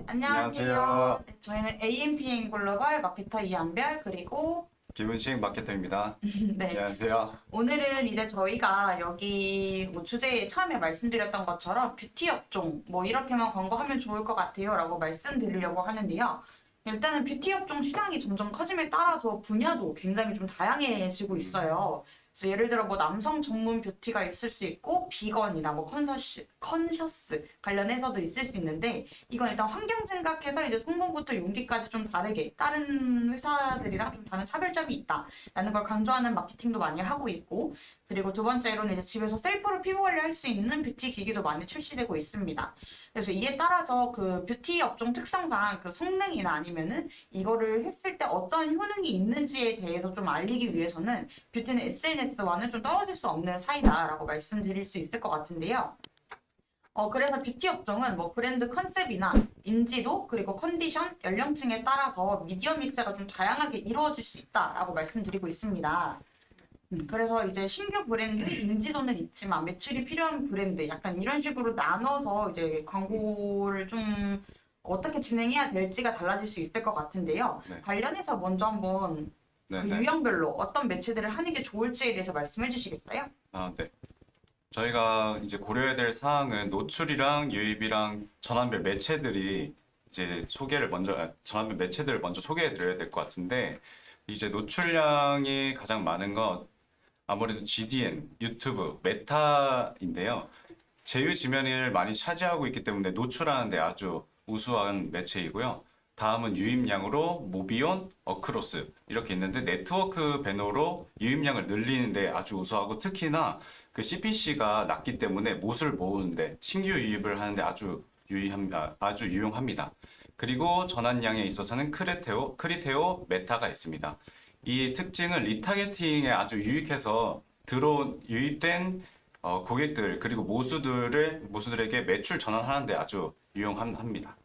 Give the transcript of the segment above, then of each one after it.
안녕하세요. 안녕하세요. 네, 저희는 AMPM 글로벌 마케터 이한별 그리고 김은식 마케터입니다. 네, 안녕하세요. 오늘은 이제 저희가 여기 뭐 주제에 처음에 말씀드렸던 것처럼 뷰티 업종 뭐 이렇게만 광고하면 좋을 것 같아요 라고 말씀드리려고 하는데요. 일단은 뷰티 업종 시장이 점점 커짐에 따라서 분야도 굉장히 좀 다양해지고 있어요. 그래서 예를 들어 뭐 남성 전문 뷰티가 있을 수 있고 비건이나 뭐 컨셔스 관련해서도 있을 수 있는데 이건 일단 환경 생각해서 이제 성분부터 용기까지 좀 다르게 다른 회사들이랑 좀 다른 차별점이 있다라는 걸 강조하는 마케팅도 많이 하고 있고 그리고 두 번째로는 이제 집에서 셀프로 피부 관리할 수 있는 뷰티 기기도 많이 출시되고 있습니다. 그래서 이에 따라서 그 뷰티 업종 특성상 그 성능이나 아니면은 이거를 했을 때 어떤 효능이 있는지에 대해서 좀 알리기 위해서는 뷰티는 SNS와는 좀 떨어질 수 없는 사이다라고 말씀드릴 수 있을 것 같은데요. 그래서 뷰티 업종은 뭐 브랜드 컨셉이나 인지도 그리고 컨디션, 연령층에 따라서 미디어 믹스가 좀 다양하게 이루어질 수 있다라고 말씀드리고 있습니다. 그래서 이제 신규 브랜드 인지도는 있지만 매출이 필요한 브랜드 약간 이런 식으로 나눠서 이제 광고를 좀 어떻게 진행해야 될지가 달라질 수 있을 것 같은데요. 네. 관련해서 먼저 한번 그 네네. 유형별로 어떤 매체들을 하는 게 좋을지에 대해서 말씀해 주시겠어요? 네. 저희가 이제 고려해야 될 사항은 노출이랑 유입이랑 전환별 매체들이 이제 전환별 매체들을 먼저 소개해 드려야 될 것 같은데, 이제 노출량이 가장 많은 건 아무래도 GDN, 유튜브, 메타인데요. 제휴 지면을 많이 차지하고 있기 때문에 노출하는데 아주 우수한 매체이고요. 다음은 유입량으로 모비온, 어크로스 이렇게 있는데 네트워크 배너로 유입량을 늘리는데 아주 우수하고 특히나 그 CPC가 낮기 때문에 못을 모으는데 신규 유입을 하는데 아주 유용합니다. 그리고 전환량에 있어서는 크리테오, 메타가 있습니다. 이 특징은 리타게팅에 아주 유익해서 유입된 고객들 그리고 모수들에게 매출 전환하는데 아주 유용합니다.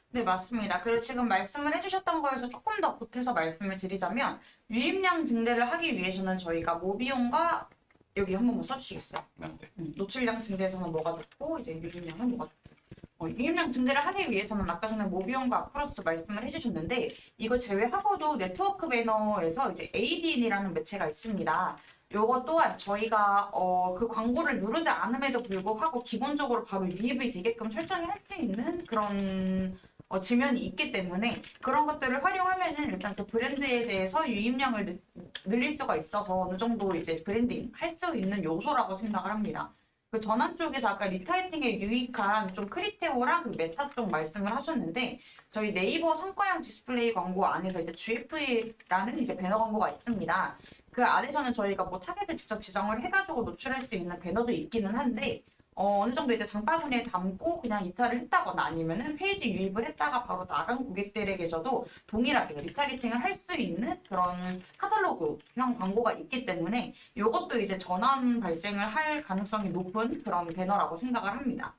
네, 맞습니다. 그리고 지금 말씀을 해주셨던 거에서 조금 더 보태서 말씀을 드리자면 유입량 증대를 하기 위해서는 저희가 모비용과 여기 한 번만 써주시겠어요? 네. 노출량 증대에서는 뭐가 좋고 이제 유입량은 뭐가 좋고 유입량 증대를 하기 위해서는 아까 전에 모비용과 아크로스 말씀을 해주셨는데 이거 제외하고도 네트워크 배너에서 이제 ADN이라는 매체가 있습니다. 요거 또한 저희가 그 광고를 누르지 않음에도 불구하고 기본적으로 바로 유입이 되게끔 설정이 할 수 있는 그런 지면이 있기 때문에 그런 것들을 활용하면은 일단 그 브랜드에 대해서 유입량을 늘릴 수가 있어서 어느 정도 이제 브랜딩 할 수 있는 요소라고 생각을 합니다. 그 전환 쪽에서 아까 리타이팅에 유익한 좀 크리테오랑 그 메타 쪽 말씀을 하셨는데 저희 네이버 성과형 디스플레이 광고 안에서 이제 GF라는 이제 배너 광고가 있습니다. 그 안에서는 저희가 뭐 타겟을 직접 지정을 해가지고 노출할 수 있는 배너도 있기는 한데 어느 정도 이제 장바구니에 담고 그냥 이탈을 했다거나 아니면은 페이지 유입을 했다가 바로 나간 고객들에게서도 동일하게 리타게팅을 할 수 있는 그런 카탈로그형 광고가 있기 때문에 이것도 이제 전환 발생을 할 가능성이 높은 그런 배너라고 생각을 합니다.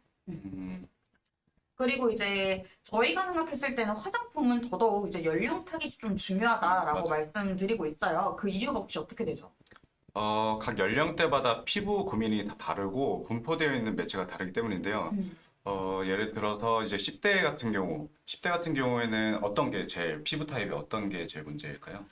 그리고 이제 저희가 생각했을 때는 화장품은 더더욱 이제 연령 타깃이 좀 중요하다라고 말씀드리고 있어요. 그 이유가 혹시 어떻게 되죠? 각 연령대마다 피부 고민이 다 다르고 분포되어 있는 매체가 다르기 때문인데요. 예를 들어서 이제 10대 같은 경우에는 피부 타입이 어떤 게 제일 문제일까요?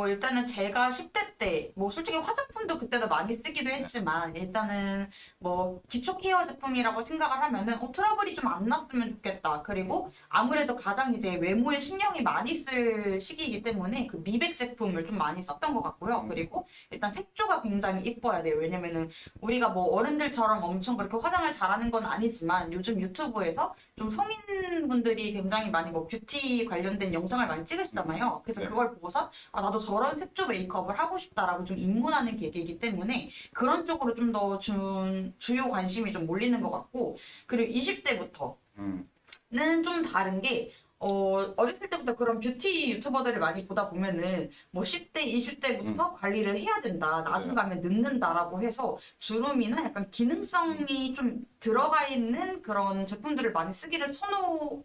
일단은 제가 10대 때, 뭐 솔직히 화장품도 그때도 많이 쓰기도 했지만, 일단은 뭐 기초 케어 제품이라고 생각을 하면은, 트러블이 좀 안 났으면 좋겠다. 그리고 아무래도 가장 이제 외모에 신경이 많이 쓸 시기이기 때문에 그 미백 제품을 좀 많이 썼던 것 같고요. 그리고 일단 색조가 굉장히 이뻐야 돼요. 왜냐면은 우리가 뭐 어른들처럼 엄청 그렇게 화장을 잘하는 건 아니지만, 요즘 유튜브에서 좀 성인분들이 굉장히 많이 뭐 뷰티 관련된 영상을 많이 찍으시잖아요. 그래서 네. 그걸 보고서 나도 저런 색조 메이크업을 하고 싶다라고 좀 입문하는 계기이기 때문에 그런 쪽으로 좀 더 주요 관심이 좀 몰리는 것 같고 그리고 20대부터는 좀 다른 게 어렸을 때부터 그런 뷰티 유튜버들을 많이 보다 보면은 뭐 10대, 20대부터 관리를 해야 된다. 나중 가면 늙는다라고 해서 주름이나 약간 기능성이 좀 들어가 있는 그런 제품들을 많이 쓰기를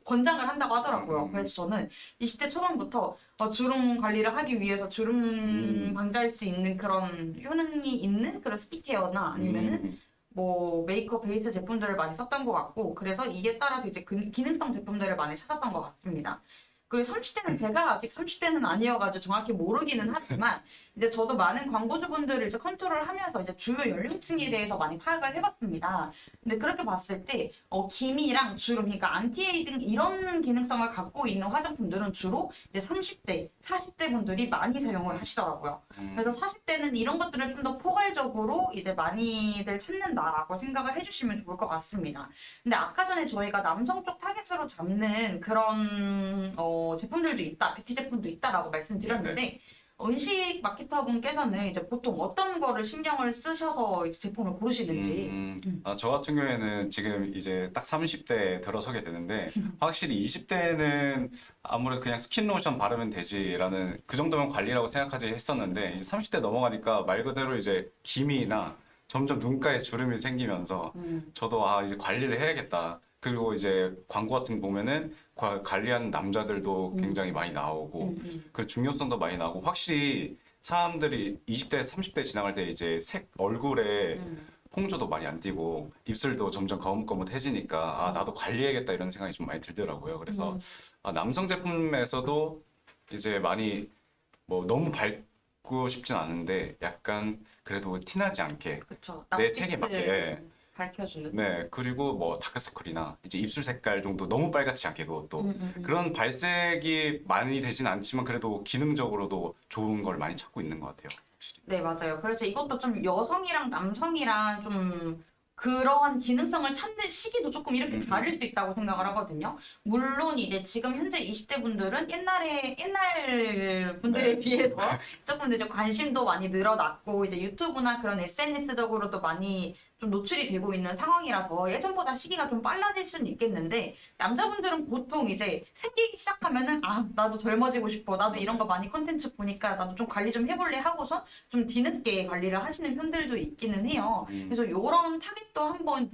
권장을 한다고 하더라고요. 그래서 저는 20대 초반부터 주름 관리를 하기 위해서 주름 방지할 수 있는 그런 효능이 있는 그런 스킨케어나 아니면은 뭐 메이크업 베이스 제품들을 많이 썼던 것 같고 그래서 이게 따라서 이제 기능성 제품들을 많이 찾았던 것 같습니다. 그리고 30대는 제가 아직 30대는 아니어가지고 정확히 모르기는 하지만 이제 저도 많은 광고주분들을 이제 컨트롤하면서 이제 주요 연령층에 대해서 많이 파악을 해봤습니다. 근데 그렇게 봤을 때 기미랑 주름, 그러니까 안티에이징 이런 기능성을 갖고 있는 화장품들은 주로 이제 30대, 40대 분들이 많이 사용을 하시더라고요. 그래서 40대는 이런 것들을 좀 더 포괄적으로 이제 많이들 찾는다라고 생각을 해주시면 좋을 것 같습니다. 근데 아까 전에 저희가 남성 쪽 타겟으로 잡는 그런 제품들도 있다, 뷰티 제품도 있다라고 말씀드렸는데 은식 마케터분께서는 이제 보통 어떤 거를 신경을 쓰셔서 이제 제품을 고르시는지. 저 같은 경우에는 지금 이제 딱 30대에 들어서게 되는데 확실히 20대는 아무래도 그냥 스킨 로션 바르면 되지라는 그 정도면 관리라고 생각하지 했었는데 이제 30대 넘어가니까 말 그대로 이제 기미나 점점 눈가에 주름이 생기면서 저도 이제 관리를 해야겠다. 그리고 이제 광고 같은 거 보면은 관리하는 남자들도 굉장히 많이 나오고 그 중요성도 많이 나오고 확실히 사람들이 20대, 30대 지나갈 때 이제 얼굴에 홍조도 많이 안 띄고 입술도 점점 거뭇거뭇해지니까 나도 관리해야겠다 이런 생각이 좀 많이 들더라고요. 그래서 남성 제품에서도 이제 많이 뭐 너무 밝고 싶진 않은데 약간 그래도 티나지 않게 그쵸. 내 색에 맞게 밝혀주는. 네, 그리고 뭐 다크서클이나 이제 입술 색깔 정도 너무 빨갛지 않게 그것도 그런 발색이 많이 되진 않지만 그래도 기능적으로도 좋은 걸 많이 찾고 있는 것 같아요. 확실히. 네, 맞아요. 그래서 이것도 좀 여성이랑 남성이랑 좀 그런 기능성을 찾는 시기도 조금 이렇게 다를 수 있다고 생각을 하거든요. 물론 이제 지금 현재 20대 분들은 옛날 분들에 네. 비해서 조금 이제 관심도 많이 늘어났고 이제 유튜브나 그런 SNS적으로도 많이 좀 노출이 되고 있는 상황이라서 예전보다 시기가 좀 빨라질 수는 있겠는데 남자분들은 보통 이제 생기기 시작하면은 나도 젊어지고 싶어, 나도 이런 거 많이 컨텐츠 보니까 나도 좀 관리 좀 해볼래 하고서 좀 뒤늦게 관리를 하시는 편들도 있기는 해요. 그래서 요런 타겟도 한번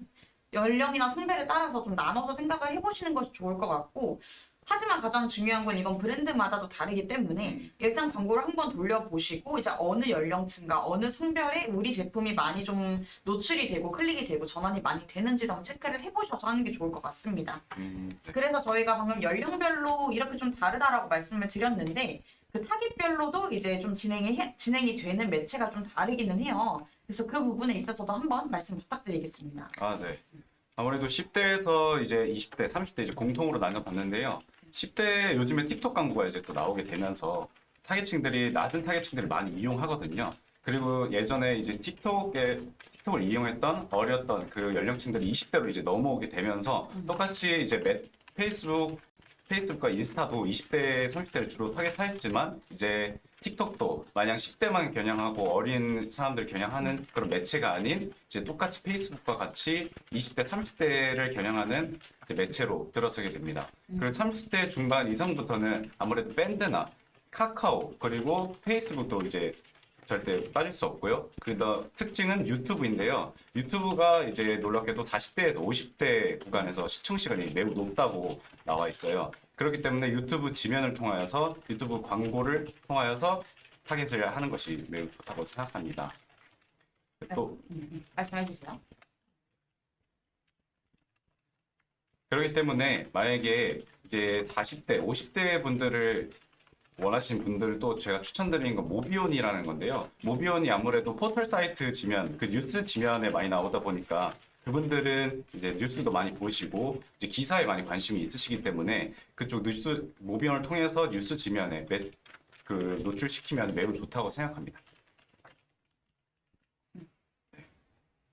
연령이나 성별에 따라서 좀 나눠서 생각을 해보시는 것이 좋을 것 같고 하지만 가장 중요한 건 이건 브랜드마다도 다르기 때문에 일단 광고를 한번 돌려보시고 이제 어느 연령층과 어느 성별에 우리 제품이 많이 좀 노출이 되고 클릭이 되고 전환이 많이 되는지도 한번 체크를 해보셔서 하는 게 좋을 것 같습니다. 네. 그래서 저희가 방금 연령별로 이렇게 좀 다르다라고 말씀을 드렸는데 그 타깃별로도 이제 좀 진행이 되는 매체가 좀 다르기는 해요. 그래서 그 부분에 있어서도 한번 말씀 부탁드리겠습니다. 네. 아무래도 10대에서 이제 20대, 30대 이제 공통으로 나눠봤는데요. 10대 요즘에 틱톡 광고가 이제 또 나오게 되면서 낮은 타겟층들을 많이 이용하거든요. 그리고 예전에 이제 틱톡을 이용했던 어렸던 그 연령층들이 20대로 이제 넘어오게 되면서 똑같이 이제 페이스북과 인스타도 20대, 30대를 주로 타겟하였지만 이제 틱톡도 마냥 10대만 겨냥하고 어린 사람들 겨냥하는 그런 매체가 아닌 이제 똑같이 페이스북과 같이 20대, 30대를 겨냥하는 이제 매체로 들어서게 됩니다. 그리고 30대 중반 이상부터는 아무래도 밴드나 카카오 그리고 페이스북도 이제 절대 빠질 수 없고요. 그리고 특징은 유튜브인데요. 유튜브가 이제 놀랍게도 40대에서 50대 구간에서 시청 시간이 매우 높다고 나와 있어요. 그렇기 때문에 유튜브 지면을 통하여서 유튜브 광고를 통하여서 타겟을 하는 것이 매우 좋다고 생각합니다. 또 말씀해 주세요. 그렇기 때문에 만약에 이제 40대, 50대 분들을 원하시는 분들도 제가 추천드리는 건 모비온이라는 건데요. 모비온이 아무래도 포털 사이트 지면, 그 뉴스 지면에 많이 나오다 보니까 그분들은 이제 뉴스도 많이 보시고 이제 기사에 많이 관심이 있으시기 때문에 그쪽 모비온을 통해서 뉴스 지면에 노출시키면 매우 좋다고 생각합니다.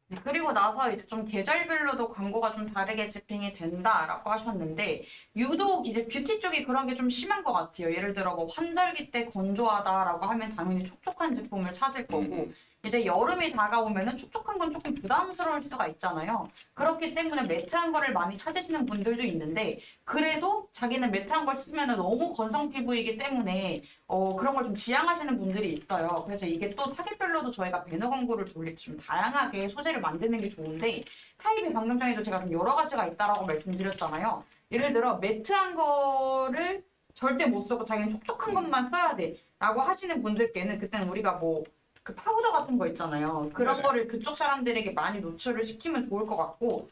네, 그리고 나서 이제 좀 계절별로도 광고가 좀 다르게 집행이 된다라고 하셨는데 유독 이제 뷰티 쪽이 그런 게 좀 심한 것 같아요. 예를 들어 뭐 환절기 때 건조하다라고 하면 당연히 촉촉한 제품을 찾을 거고 이제 여름이 다가오면은 촉촉한 건 조금 부담스러울 수가 있잖아요. 그렇기 때문에 매트한 거를 많이 찾으시는 분들도 있는데 그래도 자기는 매트한 걸 쓰면 너무 건성 피부이기 때문에 그런 걸 좀 지향하시는 분들이 있어요. 그래서 이게 또 타겟별로도 저희가 배너 광고를 돌릴 때 좀 다양하게 소재를 만드는 게 좋은데 타입이 방금 전에도 제가 좀 여러 가지가 있다라고 말씀드렸잖아요. 예를 들어 매트한 거를 절대 못 쓰고 자기는 촉촉한 것만 써야 돼 라고 하시는 분들께는 그때는 우리가 뭐 그 파우더 같은 거 있잖아요. 그런 네네. 거를 그쪽 사람들에게 많이 노출을 시키면 좋을 것 같고,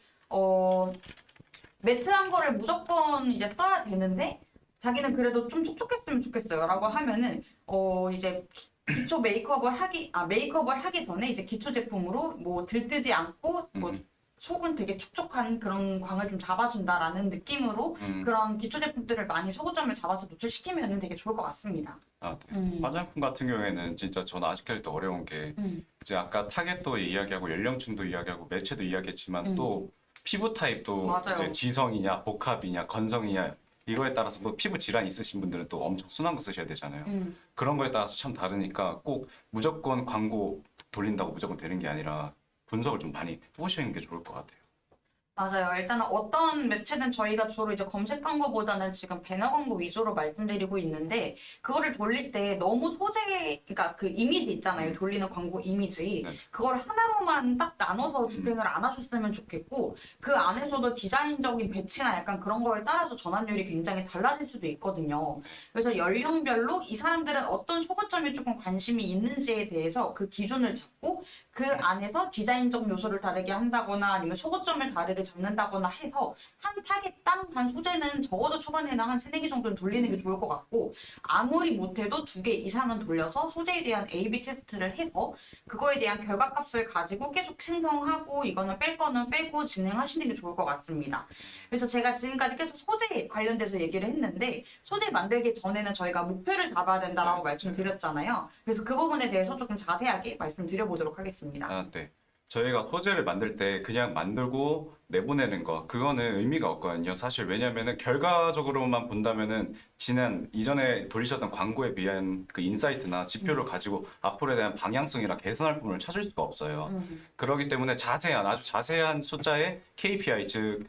매트한 거를 무조건 이제 써야 되는데, 자기는 그래도 좀 촉촉했으면 좋겠어요. 라고 하면은, 이제 기초 메이크업을 하기 전에 이제 기초 제품으로 뭐 들뜨지 않고, 뭐 음, 속은 되게 촉촉한 그런 광을 좀 잡아준다라는 느낌으로 음. 그런 기초 제품들을 많이 소고점을 잡아서 노출시키면 되게 좋을 것 같습니다. 아, 네. 음. 화장품 같은 경우에는 진짜 저는 아직까지도 어려운 게 이제 아까 타겟도 이야기하고 연령층도 이야기하고 매체도 이야기했지만 또 피부 타입도 맞아요. 이제 지성이냐 복합이냐 건성이냐 이거에 따라서 또 피부 질환 있으신 분들은 또 엄청 순한 거 쓰셔야 되잖아요. 그런 거에 따라서 참 다르니까 꼭 무조건 광고 돌린다고 무조건 되는 게 아니라 분석을 좀 많이 해보시는 게 좋을 것 같아요. 맞아요. 일단은 어떤 매체는 저희가 주로 이제 검색 광고보다는 지금 배너 광고 위주로 말씀드리고 있는데, 그거를 돌릴 때 너무 그러니까 그 이미지 있잖아요. 돌리는 광고 이미지. 네. 그걸 하나로만 딱 나눠서 집행을 안 하셨으면 좋겠고, 그 안에서도 디자인적인 배치나 약간 그런 거에 따라서 전환율이 굉장히 달라질 수도 있거든요. 그래서 연령별로 이 사람들은 어떤 소구점에 조금 관심이 있는지에 대해서 그 기준을 잡고, 그 안에서 디자인적 요소를 다르게 한다거나 아니면 소구점을 다르게 잡는다거나 해서 한 타겟당 한 소재는 적어도 초반에는 한 세네 개 정도는 돌리는 게 좋을 것 같고, 아무리 못해도 2개 이상은 돌려서 소재에 대한 A/B 테스트를 해서 그거에 대한 결과값을 가지고 계속 생성하고 이거는 뺄 거는 빼고 진행하시는 게 좋을 것 같습니다. 그래서 제가 지금까지 계속 소재 관련돼서 얘기를 했는데, 소재 만들기 전에는 저희가 목표를 잡아야 된다라고 말씀드렸잖아요. 그래서 그 부분에 대해서 조금 자세하게 말씀드려보도록 하겠습니다. 아, 네. 저희가 소재를 만들 때 그냥 만들고 내보내는 거 그거는 의미가 없거든요. 사실 왜냐면은 결과적으로만 본다면은 이전에 돌리셨던 광고에 비한 그 인사이트나 지표를 가지고 앞으로에 대한 방향성이나 개선할 부분을 찾을 수가 없어요. 그렇기 때문에 아주 자세한 숫자의 KPI 즉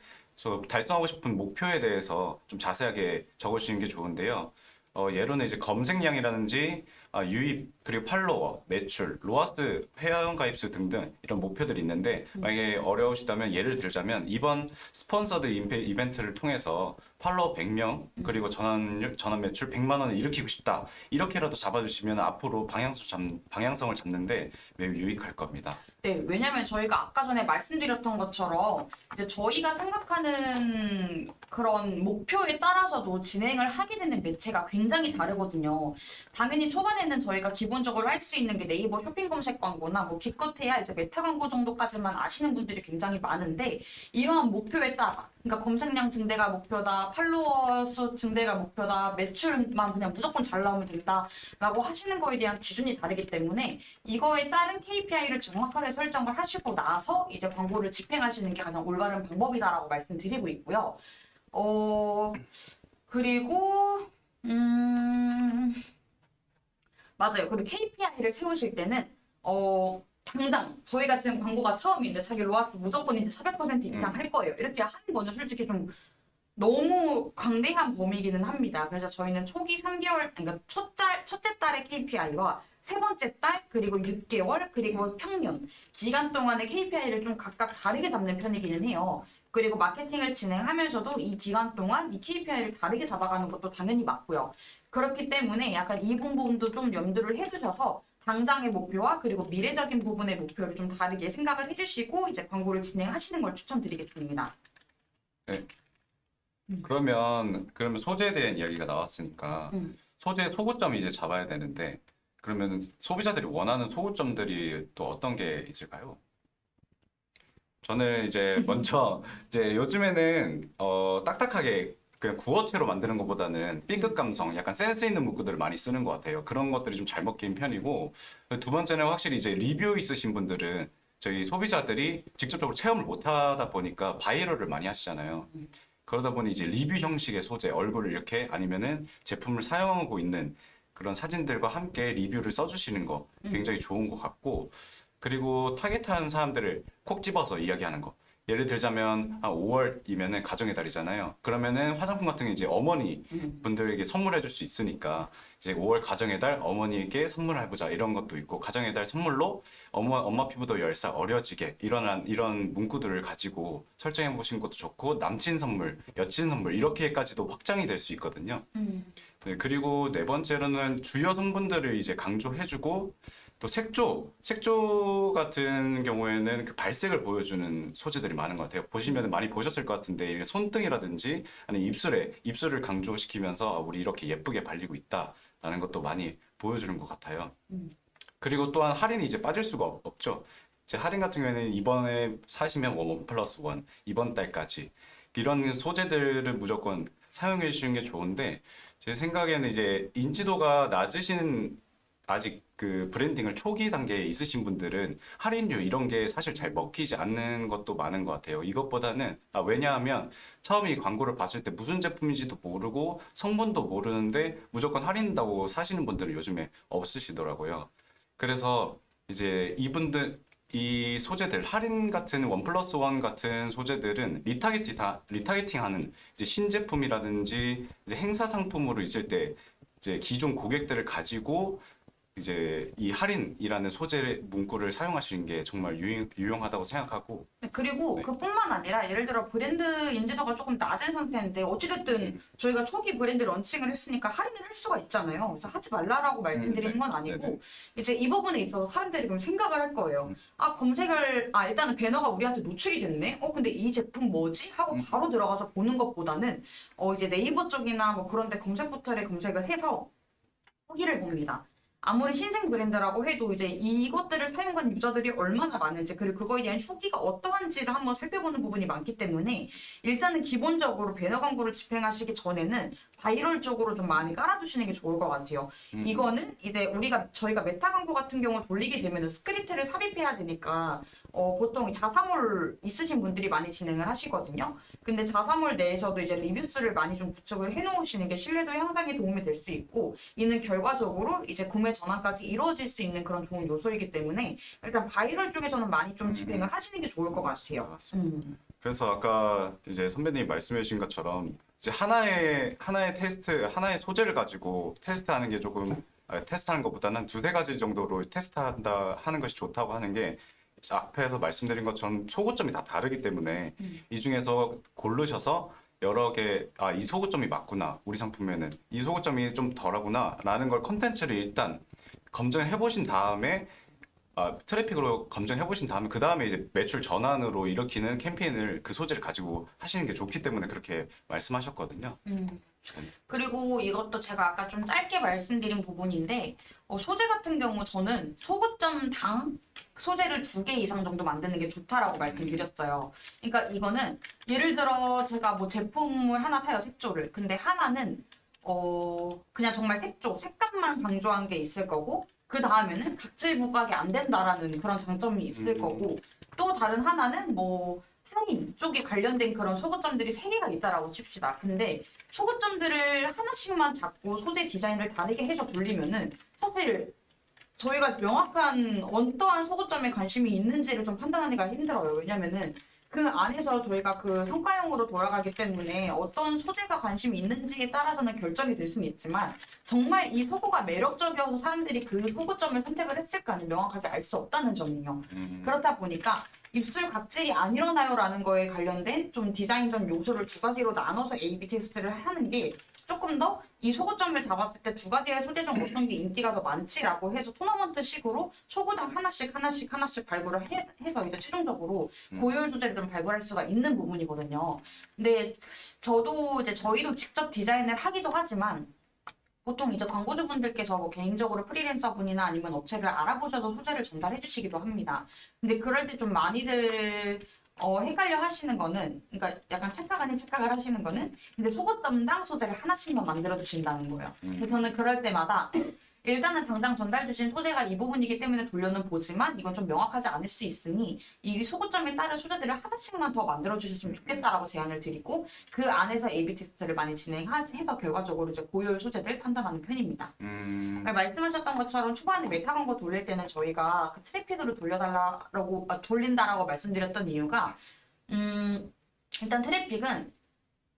달성하고 싶은 목표에 대해서 좀 자세하게 적으시는 게 좋은데요. 예로는 이제 검색량이라든지 유입, 그리고 팔로워, 매출, 로아스 회원 가입수 등등 이런 목표들이 있는데 만약에 어려우시다면 예를 들자면 이번 스폰서드 이벤트를 통해서 팔로워 100명 그리고 전환 매출 100만 원을 일으키고 싶다. 이렇게라도 잡아주시면 앞으로 방향성을 잡는데 매우 유익할 겁니다. 네, 왜냐면 저희가 아까 전에 말씀드렸던 것처럼 이제 저희가 생각하는 그런 목표에 따라서도 진행을 하게 되는 매체가 굉장히 다르거든요. 당연히 초반에는 저희가 기본적으로 할 수 있는 게 네이버 쇼핑 검색 광고나 뭐 기껏해야 이제 메타 광고 정도까지만 아시는 분들이 굉장히 많은데, 이러한 목표에 따라 그러니까 검색량 증대가 목표다, 팔로워 수 증대가 목표다, 매출만 그냥 무조건 잘 나오면 된다라고 하시는 거에 대한 기준이 다르기 때문에 이거에 따른 KPI를 정확하게 설정을 하시고 나서 이제 광고를 집행하시는 게 가장 올바른 방법이다라고 말씀드리고 있고요. 그리고 맞아요. 그리고 KPI를 세우실 때는 당장 저희가 지금 광고가 처음인데 자기 로아스 무조건 이제 400% 이상 할 거예요. 이렇게 하는 거는 솔직히 좀 너무 광대한 범위이기는 합니다. 그래서 저희는 초기 3개월, 그러니까 첫째 달의 KPI와 세 번째 달, 그리고 6개월, 그리고 평년 기간 동안의 KPI를 좀 각각 다르게 잡는 편이기는 해요. 그리고 마케팅을 진행하면서도 이 기간 동안 이 KPI를 다르게 잡아가는 것도 당연히 맞고요. 그렇기 때문에 약간 이 부분도 좀 염두를 해주셔서 당장의 목표와 그리고 미래적인 부분의 목표를 좀 다르게 생각을 해주시고 이제 광고를 진행하시는 걸 추천드리겠습니다. 네. 그러면 소재에 대한 이야기가 나왔으니까 소재 소구점이 이제 잡아야 되는데 그러면 소비자들이 원하는 소구점들이 또 어떤 게 있을까요? 저는 이제 먼저 이제 요즘에는 딱딱하게 그냥 구어체로 만드는 것보다는 B급 감성, 약간 센스 있는 문구들을 많이 쓰는 것 같아요. 그런 것들이 좀 잘 먹힌 편이고 두 번째는 확실히 이제 리뷰 있으신 분들은 저희 소비자들이 직접적으로 체험을 못 하다 보니까 바이럴을 많이 하시잖아요. 그러다 보니 이제 리뷰 형식의 소재, 얼굴을 이렇게 아니면은 제품을 사용하고 있는 그런 사진들과 함께 리뷰를 써주시는 거 굉장히 좋은 것 같고, 그리고 타겟하는 사람들을 콕 집어서 이야기하는 거. 예를 들자면 한 5월이면은 가정의 달이잖아요. 그러면은 화장품 같은 게 이제 어머니 분들에게 선물해 줄 수 있으니까 이제 5월 가정의 달 어머니에게 선물을 해보자 이런 것도 있고, 가정의 달 선물로 엄마 피부도 10살 어려지게 이런 문구들을 가지고 설정해 보신 것도 좋고, 남친 선물, 여친 선물 이렇게까지도 확장이 될 수 있거든요. 네, 그리고 네 번째로는 주요 성분들을 이제 강조해주고, 또 색조 같은 경우에는 그 발색을 보여주는 소재들이 많은 것 같아요. 보시면 많이 보셨을 것 같은데 이게 손등이라든지 아니면 입술을 강조시키면서 우리 이렇게 예쁘게 발리고 있다라는 것도 많이 보여주는 것 같아요. 그리고 또한 할인이 이제 빠질 수가 없죠. 이제 할인 같은 경우에는 이번에 사시면 원 플러스 원 이번 달까지 이런 소재들을 무조건 사용해 주시는 게 좋은데 제 생각에는 이제 인지도가 낮으신 아직 그 브랜딩을 초기 단계에 있으신 분들은 할인율 이런 게 사실 잘 먹히지 않는 것도 많은 것 같아요. 이것보다는 왜냐하면 처음에 이 광고를 봤을 때 무슨 제품인지도 모르고 성분도 모르는데 무조건 할인다고 사시는 분들은 요즘에 없으시더라고요. 그래서 이제 이 소재들 할인 같은 원 플러스 원 같은 소재들은 리타겟팅하는 이제 신제품이라든지 이제 행사 상품으로 있을 때 이제 기존 고객들을 가지고 이제 이 할인이라는 소재 문구를 사용하시는 게 정말 유용하다고 생각하고 그리고 네. 그뿐만 아니라 예를 들어 브랜드 인지도가 조금 낮은 상태인데 어찌됐든 저희가 초기 브랜드 런칭을 했으니까 할인을 할 수가 있잖아요. 그래서 하지 말라라고 말씀드리는 건 아니고 네네. 이제 이 부분에 있어서 사람들이 그럼 생각을 할 거예요. 일단은 배너가 우리한테 노출이 됐네. 근데 이 제품 뭐지? 하고 바로 들어가서 보는 것보다는 이제 네이버 쪽이나 뭐 그런 데 검색 포털에 검색을 해서 후기를 봅니다. 아무리 신생 브랜드라고 해도 이제 이것들을 사용한 유저들이 얼마나 많은지 그리고 그거에 대한 후기가 어떠한지를 한번 살펴보는 부분이 많기 때문에 일단은 기본적으로 배너 광고를 집행하시기 전에는 바이럴 쪽으로 좀 많이 깔아두시는 게 좋을 것 같아요. 이거는 이제 저희가 메타 광고 같은 경우 돌리게 되면 스크립트를 삽입해야 되니까 보통 자사몰 있으신 분들이 많이 진행을 하시거든요. 근데 자사몰 내에서도 이제 리뷰수를 많이 좀 구축을 해놓으시는 게 신뢰도 향상에 도움이 될 수 있고 이는 결과적으로 이제 구매 전환까지 이루어질 수 있는 그런 좋은 요소이기 때문에 일단 바이럴 쪽에서는 많이 좀 집행을 하시는 게 좋을 것 같아요. 그래서 아까 이제 선배님이 말씀해 주신 것처럼 이제 하나의 하나의 소재를 가지고 테스트하는 게 조금 테스트하는 것보다는 두세 가지 정도로 테스트한다 하는 것이 좋다고 하는 게 앞에서 말씀드린 것처럼 소구점이 다 다르기 때문에 이 중에서 고르셔서 여러 개, 이 소구점이 맞구나. 우리 상품에는 이 소구점이 좀 덜하구나. 라는 걸 컨텐츠를 일단 검증을 해보신 다음에 트래픽으로 검증해 보신 다음에 그 다음에 이제 매출 전환으로 일으키는 캠페인을 그 소재를 가지고 하시는 게 좋기 때문에 그렇게 말씀하셨거든요. 그리고 이것도 제가 아까 좀 짧게 말씀드린 부분인데 소재 같은 경우 저는 소구점당 소재를 2개 이상 정도 만드는 게 좋다라고 말씀드렸어요. 그러니까 이거는 예를 들어 제가 뭐 제품을 하나 사요, 색조를. 근데 하나는 그냥 정말 색감만 강조한 게 있을 거고 그 다음에는 각질 부각이 안 된다라는 그런 장점이 있을 거고 또 다른 하나는 뭐 할인 쪽에 관련된 그런 소구점들이 3개가 있다라고 칩시다. 근데 소구점들을 하나씩만 잡고 소재 디자인을 다르게 해서 돌리면은 사실 저희가 명확한 어떠한 소구점에 관심이 있는지를 좀 판단하기가 힘들어요. 왜냐면은 그 안에서 저희가 그 성과형으로 돌아가기 때문에 어떤 소재가 관심이 있는지에 따라서는 결정이 될 수는 있지만 정말 이 소구가 매력적이어서 사람들이 그 소구점을 선택을 했을까는 명확하게 알 수 없다는 점이요. 그렇다 보니까 입술 각질이 안 일어나요라는 거에 관련된 좀 디자인적 요소를 2가지로 나눠서 A/B 테스트를 하는 게 조금 더 이 소구점을 잡았을 때 2가지의 소재 중 어떤 게 인기가 더 많지라고 해서 토너먼트식으로 소구당 하나씩 발굴을 해서 이제 최종적으로 고효율 소재를 좀 발굴할 수가 있는 부분이거든요. 근데 저희도 직접 디자인을 하기도 하지만 보통 이제 광고주분들께서 뭐 개인적으로 프리랜서분이나 아니면 업체를 알아보셔서 소재를 전달해 주시기도 합니다. 근데 그럴 때 좀 많이들 헷갈려 하시는 거는, 그러니까 약간 착각 아닌 착각을 하시는 거는, 근데 소고점당 소재를 하나씩만 만들어 주신다는 거예요. 근데 저는 그럴 때마다 일단은 당장 전달 주신 소재가 이 부분이기 때문에 돌려는 보지만 이건 좀 명확하지 않을 수 있으니 이 소고점에 따른 소재들을 하나씩만 더 만들어 주셨으면 좋겠다라고 제안을 드리고 그 안에서 A/B 테스트를 많이 진행해서 결과적으로 이제 고효율 소재들 판단하는 편입니다. 말씀하셨던 것처럼 초반에 메타 광고 돌릴 때는 저희가 그 트래픽으로 돌린다라고 말씀드렸던 이유가 일단 트래픽은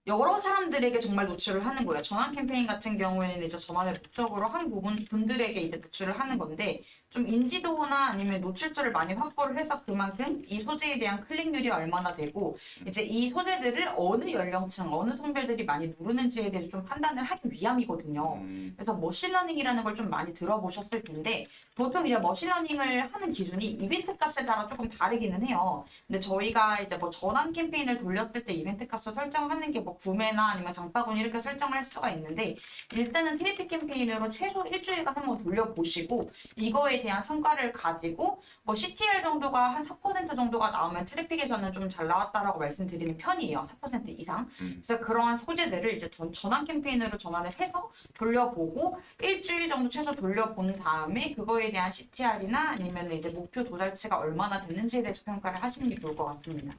여러 사람들에게 정말 노출을 하는 거예요. 전환 캠페인 같은 경우에는 이제 전환을 목적으로 한 분들에게 이제 노출을 하는 건데 좀 인지도나 아니면 노출수를 많이 확보를 해서 그만큼 이 소재에 대한 클릭률이 얼마나 되고 이제 이 소재들을 어느 연령층, 어느 성별들이 많이 누르는지에 대해서 좀 판단을 하기 위함이거든요. 그래서 머신러닝이라는 걸 좀 많이 들어보셨을 텐데 보통 이제 머신러닝을 하는 기준이 이벤트 값에 따라 조금 다르기는 해요. 근데 저희가 이제 뭐 전환 캠페인을 돌렸을 때 이벤트 값을 설정하는 게 뭐 구매나 아니면 장바구니 이렇게 설정을 할 수가 있는데 일단은 트래픽 캠페인으로 최소 일주일간 한번 돌려보시고 이거에 대한 성과를 가지고 뭐 CTR 정도가 한 4% 정도가 나오면 트래픽에서는 좀 잘 나왔다라고 말씀드리는 편이에요. 4% 이상. 그래서 그러한 소재들을 이제 전환 캠페인으로 전환을 해서 돌려보고 일주일 정도 최소 돌려본 다음에 그거에 대한 CTR이나 아니면 이제 목표 도달치가 얼마나 됐는지에 대해서 평가를 하시는 게 좋을 것 같습니다.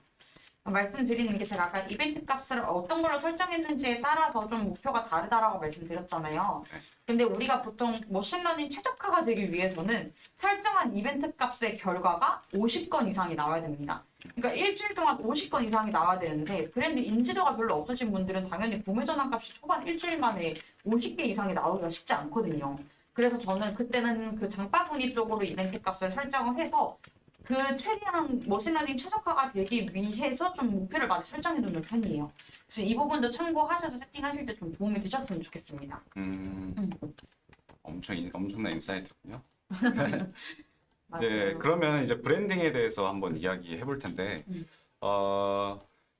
말씀드리는 게 제가 아까 이벤트 값을 어떤 걸로 설정했는지에 따라서 좀 목표가 다르다라고 말씀드렸잖아요. 근데 우리가 보통 머신러닝 최적화가 되기 위해서는 설정한 이벤트 값의 결과가 50건 이상이 나와야 됩니다. 그러니까 일주일 동안 50건 이상이 나와야 되는데 브랜드 인지도가 별로 없으신 분들은 당연히 구매 전환 값이 초반 일주일 만에 50개 이상이 나오기가 쉽지 않거든요. 그래서 저는 그때는 그 장바구니 쪽으로 이벤트 값을 설정을 해서 그 최대한 머신러닝 최적화가 되기 위해서 좀 목표를 많이 설정해 두는 편이에요. 그래서 이 부분도 참고하셔서 세팅하실 때 좀 도움이 되셨으면 좋겠습니다. 엄청난 인사이트군요. 맞아요. 네, 그러면 이제 브랜딩에 대해서 한번 이야기해 볼 텐데,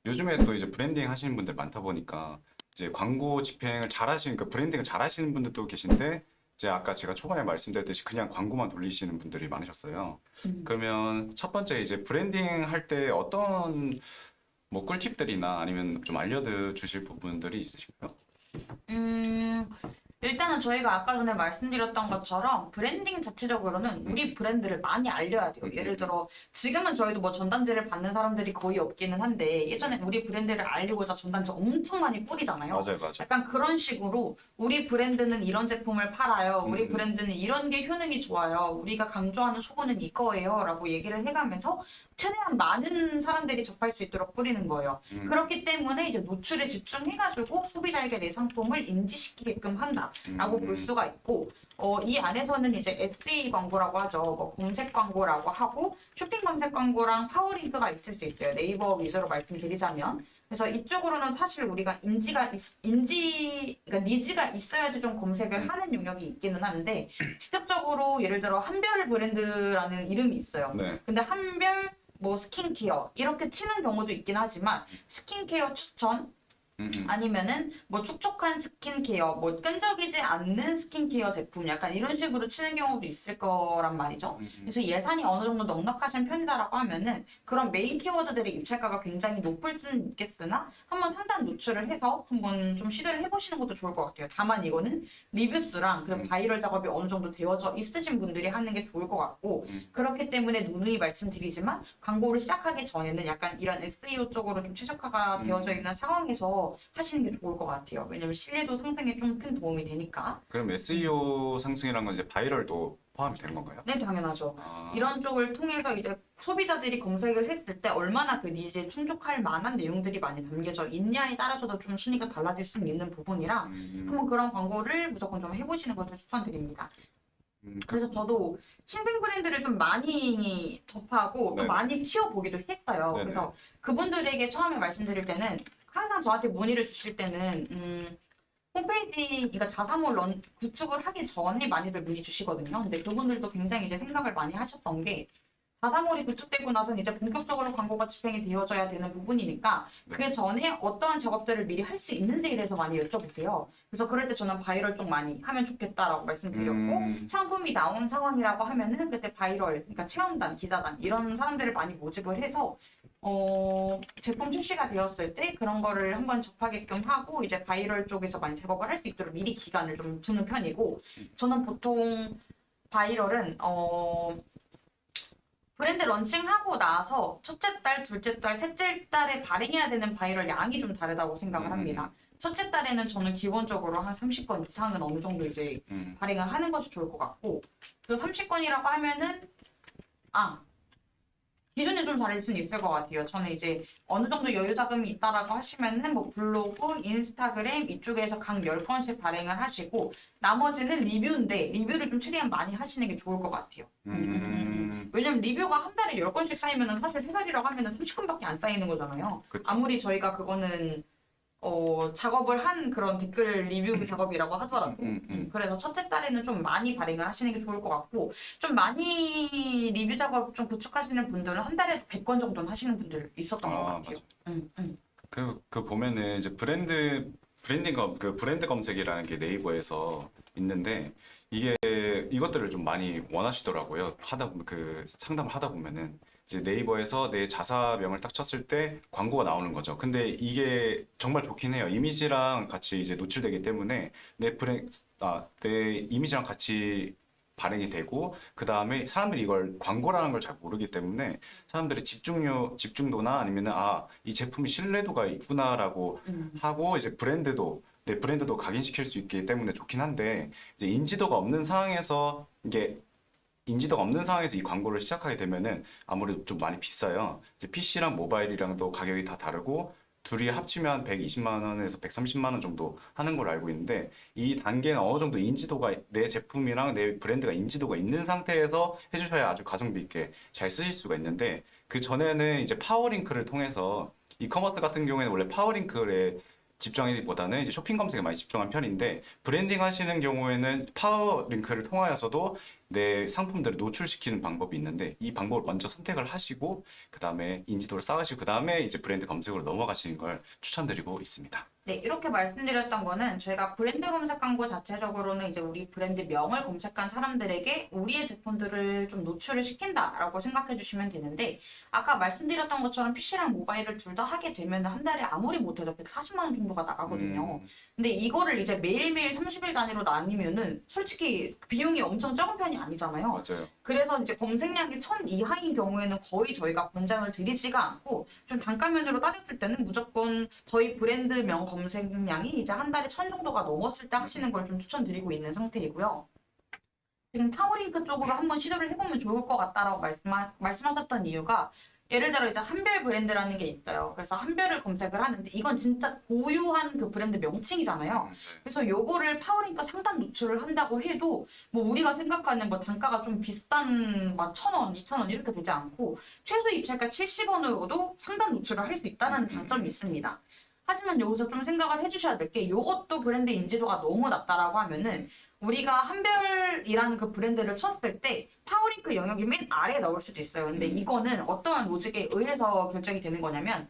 요즘에 또 이제 브랜딩 하시는 분들 많다 보니까 이제 광고 집행을 잘하시는, 그 브랜딩을 잘하시는 분들도 계신데, 이제 아까 제가 초반에 말씀드렸듯이 그냥 광고만 돌리시는 분들이 많으셨어요. 그러면 첫 번째 이제 브랜딩 할 때 어떤 뭐 꿀팁들이나 아니면 좀 알려주실 부분들이 있으실까요? 일단은 저희가 아까 전에 말씀드렸던 것처럼 브랜딩 자체적으로는 우리 브랜드를 많이 알려야 돼요. 예를 들어 지금은 저희도 뭐 전단지를 받는 사람들이 거의 없기는 한데 예전에 우리 브랜드를 알리고자 전단지 엄청 많이 뿌리잖아요. 맞아요. 약간 그런 식으로 우리 브랜드는 이런 제품을 팔아요. 우리 브랜드는 이런 게 효능이 좋아요. 우리가 강조하는 소고는 이거예요. 라고 얘기를 해가면서 최대한 많은 사람들이 접할 수 있도록 뿌리는 거예요. 그렇기 때문에 이제 노출에 집중해가지고 소비자에게 내 상품을 인지시키게끔 한다라고 볼 수가 있고, 이 안에서는 이제 SE 광고라고 하죠. 뭐 검색 광고라고 하고 쇼핑 검색 광고랑 파워링크가 있을 수 있어요. 네이버 위주로 말씀드리자면. 그래서 이쪽으로는 사실 우리가 그러니까 니즈가 있어야지 좀 검색을 하는 영역이 있기는 한데, 직접적으로 예를 들어 한별 브랜드라는 이름이 있어요. 네. 근데 한별 뭐 스킨케어 이렇게 치는 경우도 있긴 하지만 스킨케어 추천 아니면은 뭐 촉촉한 스킨케어, 뭐 끈적이지 않는 스킨케어 제품 약간 이런 식으로 치는 경우도 있을 거란 말이죠. 그래서 예산이 어느 정도 넉넉하신 편이다라고 하면은 그런 메인 키워드들의 입찰가가 굉장히 높을 수는 있겠으나 한번 상단 노출을 해서 한번 좀 시도를 해보시는 것도 좋을 것 같아요. 다만 이거는 리뷰수랑 그런 바이럴 작업이 어느 정도 되어져 있으신 분들이 하는 게 좋을 것 같고 그렇기 때문에 누누이 말씀드리지만 광고를 시작하기 전에는 약간 이런 SEO 쪽으로 좀 최적화가 되어져 있는 상황에서 하시는 게 좋을 것 같아요. 왜냐면 신뢰도 상승에 좀 큰 도움이 되니까. 그럼 SEO 상승이란 건 이제 바이럴도 포함이 되는 건가요? 네, 당연하죠. 아, 이런 쪽을 통해서 이제 소비자들이 검색을 했을 때 얼마나 그 니즈에 충족할 만한 내용들이 많이 담겨져 있냐에 따라서도 좀 순위가 달라질 수 있는 부분이라 한번 그런 광고를 무조건 좀 해보시는 것을 추천드립니다. 그래서 저도 신생 브랜드를 좀 많이 접하고 또 네네. 많이 키워보기도 했어요. 네네. 그래서 그분들에게 처음에 말씀드릴 때는 항상 저한테 문의를 주실 때는 홈페이지, 그러니까 자사몰 구축을 하기 전에 많이들 문의 주시거든요. 근데 그분들도 굉장히 이제 생각을 많이 하셨던 게 자사몰이 구축되고 나서는 이제 본격적으로 광고가 집행이 되어져야 되는 부분이니까 그 전에 어떠한 작업들을 미리 할 수 있는지에 대해서 많이 여쭤보세요. 그래서 그럴 때 저는 바이럴 쪽 많이 하면 좋겠다라고 말씀드렸고 상품이 나온 상황이라고 하면은 그때 바이럴, 그러니까 체험단, 기자단 이런 사람들을 많이 모집을 해서 제품 출시가 되었을 때 그런 거를 한번 접하게끔 하고 이제 바이럴 쪽에서 많이 작업을 할 수 있도록 미리 기간을 좀 두는 편이고 저는 보통 바이럴은 브랜드 런칭하고 나서 첫째 달, 둘째 달, 셋째 달에 발행해야 되는 바이럴 양이 좀 다르다고 생각을 합니다. 첫째 달에는 저는 기본적으로 한 30건 이상은 어느 정도 이제 발행을 하는 것이 좋을 것 같고 그 30건이라고 하면은 기준이 좀 다를 수는 있을 것 같아요. 저는 이제 어느 정도 여유 자금이 있다라고 하시면은 뭐 블로그, 인스타그램 이쪽에서 각 10건씩 발행을 하시고 나머지는 리뷰인데 리뷰를 좀 최대한 많이 하시는 게 좋을 것 같아요. 왜냐면 리뷰가 한 달에 10건씩 쌓이면은 사실 3달이라고 하면은 30건밖에 안 쌓이는 거잖아요. 그쵸. 아무리 저희가 그거는 작업을 한 그런 댓글 리뷰 작업이라고 하더라도 그래서 첫째 달에는 좀 많이 발행을 하시는 게 좋을 것 같고 좀 많이 리뷰 작업 좀 구축하시는 분들은 한 달에 100건 정도는 하시는 분들 있었던 것 같아요. 그 보면은 이제 브랜드 검색이라는 게 네이버에서 있는데 이게 이것들을 좀 많이 원하시더라고요. 상담을 하다 보면은 이제 네이버에서 내 자사명을 딱 쳤을 때 광고가 나오는 거죠. 근데 이게 정말 좋긴 해요. 이미지랑 같이 이제 노출되기 때문에 내 이미지랑 같이 발행이 되고 그 다음에 사람들이 이걸 광고라는 걸 잘 모르기 때문에 사람들이 집중도나 아니면은 이 제품이 신뢰도가 있구나라고 하고 이제 내 브랜드도 각인시킬 수 있기 때문에 좋긴 한데 이제 인지도가 없는 상황에서 이 광고를 시작하게 되면은 아무래도 좀 많이 비싸요. 이제 PC랑 모바일이랑도 가격이 다 다르고 둘이 합치면 120만 원에서 130만 원 정도 하는 걸로 알고 있는데 이 단계는 어느 정도 내 제품이랑 내 브랜드가 인지도가 있는 상태에서 해주셔야 아주 가성비 있게 잘 쓰실 수가 있는데 그 전에는 이제 파워링크를 통해서 이커머스 같은 경우에는 원래 파워링크에 집중하기보다는 이제 쇼핑 검색에 많이 집중한 편인데 브랜딩 하시는 경우에는 파워링크를 통하여서도 내 상품들을 노출시키는 방법이 있는데 이 방법을 먼저 선택을 하시고 그 다음에 인지도를 쌓으시고 그 다음에 이제 브랜드 검색으로 넘어가시는 걸 추천드리고 있습니다. 네, 이렇게 말씀드렸던 거는 저희가 브랜드 검색 광고 자체적으로는 이제 우리 브랜드 명을 검색한 사람들에게 우리의 제품들을 좀 노출을 시킨다라고 생각해 주시면 되는데 아까 말씀드렸던 것처럼 PC랑 모바일을 둘 다 하게 되면 한 달에 아무리 못해도 140만 원 정도가 나가거든요. 근데 이거를 이제 매일매일 30일 단위로 나뉘면은 솔직히 비용이 엄청 적은 편이 아니잖아요. 맞아요. 그래서 이제 검색량이 1000 이하인 경우에는 거의 저희가 권장을 드리지가 않고 좀 단가면으로 따졌을 때는 무조건 저희 브랜드명 검색량이 이제 한 달에 1000 정도가 넘었을 때 하시는 걸 좀 추천드리고 있는 상태이고요. 지금 파워링크 쪽으로 한번 시도를 해보면 좋을 것 같다라고 말씀하셨던 이유가 예를 들어 이제 한별 브랜드라는 게 있어요. 그래서 한별을 검색을 하는데 이건 진짜 고유한 그 브랜드 명칭이잖아요. 그래서 요거를 파워링크 상단 노출을 한다고 해도 뭐 우리가 생각하는 뭐 단가가 좀 비싼 막 1000원, 2000원 이렇게 되지 않고 최소 입찰가 70원으로도 상단 노출을 할 수 있다는 장점이 있습니다. 하지만 여기서 좀 생각을 해주셔야 될 게 이것도 브랜드 인지도가 너무 낮다라고 하면은 우리가 한별이라는 그 브랜드를 쳤을 때 파워링크 영역이 맨 아래에 나올 수도 있어요. 근데 이거는 어떠한 로직에 의해서 결정이 되는 거냐면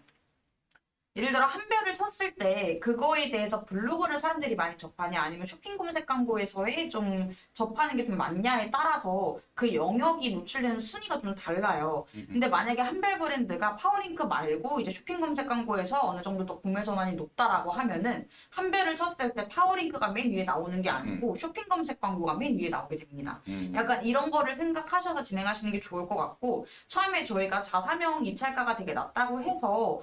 예를 들어 한별을 쳤을 때 그거에 대해서 블로그를 사람들이 많이 접하냐 아니면 쇼핑 검색 광고에서의 좀 접하는 게 좀 많냐에 따라서 그 영역이 노출되는 순위가 좀 달라요. 근데 만약에 한별 브랜드가 파워링크 말고 이제 쇼핑 검색 광고에서 어느 정도 더 구매 전환이 높다라고 하면은 한별을 쳤을 때 파워링크가 맨 위에 나오는 게 아니고 쇼핑 검색 광고가 맨 위에 나오게 됩니다. 약간 이런 거를 생각하셔서 진행하시는 게 좋을 것 같고 처음에 저희가 자사명 입찰가가 되게 낮다고 해서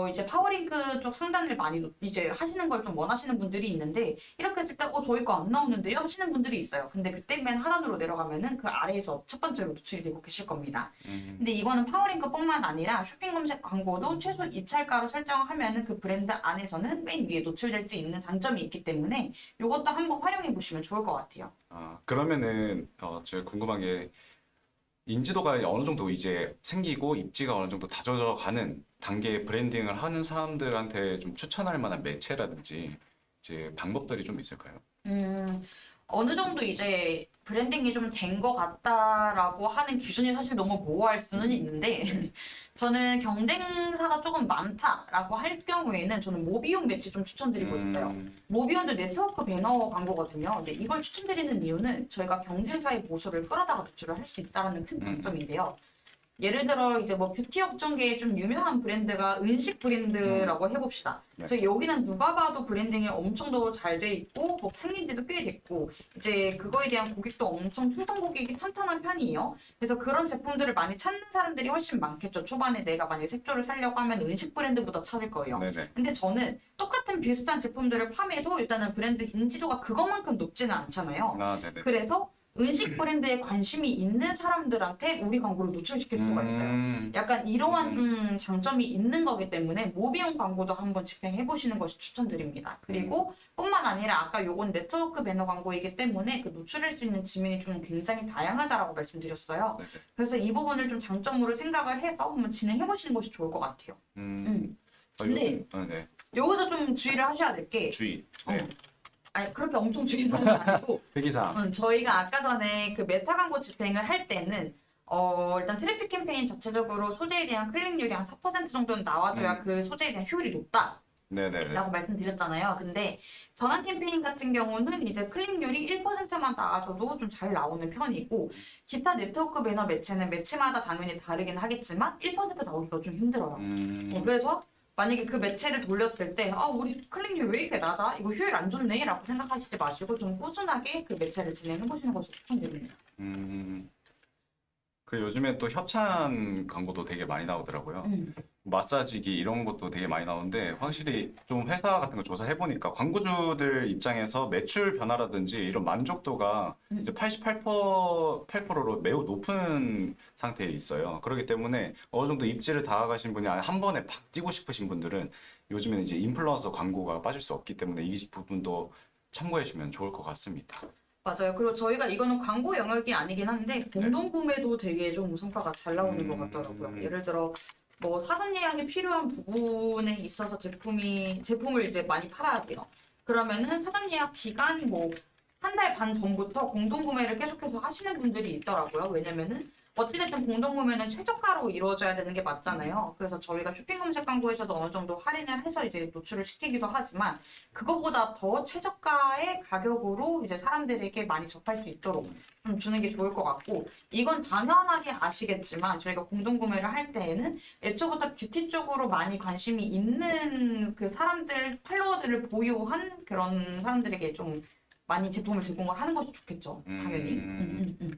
이제 파워링크 쪽 상단을 많이 이제 하시는 걸 좀 원하시는 분들이 있는데 이렇게 했을 때 저희 거 안 나오는데요 하시는 분들이 있어요. 근데 그때 맨 하단으로 내려가면은 그 아래에서 첫 번째로 노출이 되고 계실 겁니다. 근데 이거는 파워링크뿐만 아니라 쇼핑 검색 광고도 최소 입찰가로 설정하면은 그 브랜드 안에서는 맨 위에 노출될 수 있는 장점이 있기 때문에 이것도 한번 활용해 보시면 좋을 것 같아요. 그러면은 제가 궁금한 게 인지도가 어느 정도 이제 생기고 입지가 어느 정도 다져져 가는 단계의 브랜딩을 하는 사람들한테 좀 추천할 만한 매체라든지 이제 방법들이 좀 있을까요? 어느 정도 이제 브랜딩이 좀 된 것 같다라고 하는 기준이 사실 너무 모호할 수는 있는데 저는 경쟁사가 조금 많다라고 할 경우에는 저는 모비온 매체 좀 추천드리고 있어요. 모비온도 네트워크 배너 광고거든요. 근데 이걸 추천드리는 이유는 저희가 경쟁사의 보수를 끌어다가 노출을 할 수 있다는 큰 장점인데요. 예를 들어 이제 뭐 뷰티 업종계에 좀 유명한 브랜드가 은식 브랜드라고 해봅시다. 네. 그래서 여기는 누가 봐도 브랜딩이 엄청 더 잘 돼 있고 뭐 생긴 지도 꽤 됐고 이제 그거에 대한 고객도 엄청 충성 고객이 탄탄한 편이에요. 그래서 그런 제품들을 많이 찾는 사람들이 훨씬 많겠죠. 초반에 내가 만약에 색조를 사려고 하면 은식 브랜드부터 찾을 거예요. 네네. 근데 저는 똑같은 비슷한 제품들을 판매도 일단은 브랜드 인지도가 그것만큼 높지는 않잖아요. 네네. 그래서 음식 브랜드에 관심이 있는 사람들한테 우리 광고를 노출시킬 수가 있어요. 약간 이러한 좀 장점이 있는 거기 때문에 모비용 광고도 한번 집행해 보시는 것이 추천드립니다. 그리고 뿐만 아니라 아까 요건 네트워크 배너 광고이기 때문에 그 노출할 수 있는 지면이 좀 굉장히 다양하다라고 말씀드렸어요. 네네. 그래서 이 부분을 좀 장점으로 생각을 해서 한번 진행해 보시는 것이 좋을 것 같아요. 근데 네. 여기서 좀 주의를 하셔야 될 게 주의. 네. 아니 그렇게 엄청 주의하는 건 아니고 특이사항. 저희가 아까 전에 그 메타 광고 집행을 할 때는 일단 트래픽 캠페인 자체적으로 소재에 대한 클릭률이 한 4% 정도는 나와줘야 그 소재에 대한 효율이 높다라고 네네네. 말씀드렸잖아요. 근데 전환 캠페인 같은 경우는 이제 클릭률이 1%만 나와줘도 좀 잘 나오는 편이고 기타 네트워크 배너 매체는 매체마다 당연히 다르긴 하겠지만 1% 나오기가 좀 힘들어요. 그래서 만약에 그 매체를 돌렸을 때 우리 클릭률 왜 이렇게 낮아? 이거 효율 안 좋네? 라고 생각하시지 마시고 좀 꾸준하게 그 매체를 진행해보시는 것이 추천드립니다. 그 요즘에 또 협찬 광고도 되게 많이 나오더라고요. 마사지기 이런 것도 되게 많이 나오는데 확실히 좀 회사 같은 거 조사해 보니까 광고주들 입장에서 매출 변화라든지 이런 만족도가 이제 88%로 매우 높은 상태에 있어요. 그렇기 때문에 어느 정도 입지를 다가가신 분이 한 번에 팍 뛰고 싶으신 분들은 요즘에는 이제 인플루언서 광고가 빠질 수 없기 때문에 이 부분도 참고해 주면 좋을 것 같습니다. 맞아요. 그리고 저희가 이거는 광고 영역이 아니긴 한데 공동구매도 되게 좀 성과가 잘 나오는 것 같더라고요. 예를 들어 뭐 사전 예약이 필요한 부분에 있어서 제품을 이제 많이 팔아야 돼요. 그러면은 사전 예약 기간 뭐 한 달 반 전부터 공동구매를 계속해서 하시는 분들이 있더라고요. 왜냐면은 어찌됐든 공동구매는 최저가로 이루어져야 되는 게 맞잖아요. 그래서 저희가 쇼핑 검색 광고에서도 어느 정도 할인을 해서 이제 노출을 시키기도 하지만 그거보다 더 최저가의 가격으로 이제 사람들에게 많이 접할 수 있도록 좀 주는 게 좋을 것 같고 이건 당연하게 아시겠지만 저희가 공동구매를 할 때에는 애초부터 뷰티 쪽으로 많이 관심이 있는 그 사람들, 팔로워들을 보유한 그런 사람들에게 좀 많이 제품을 제공을 하는 것이 좋겠죠. 당연히.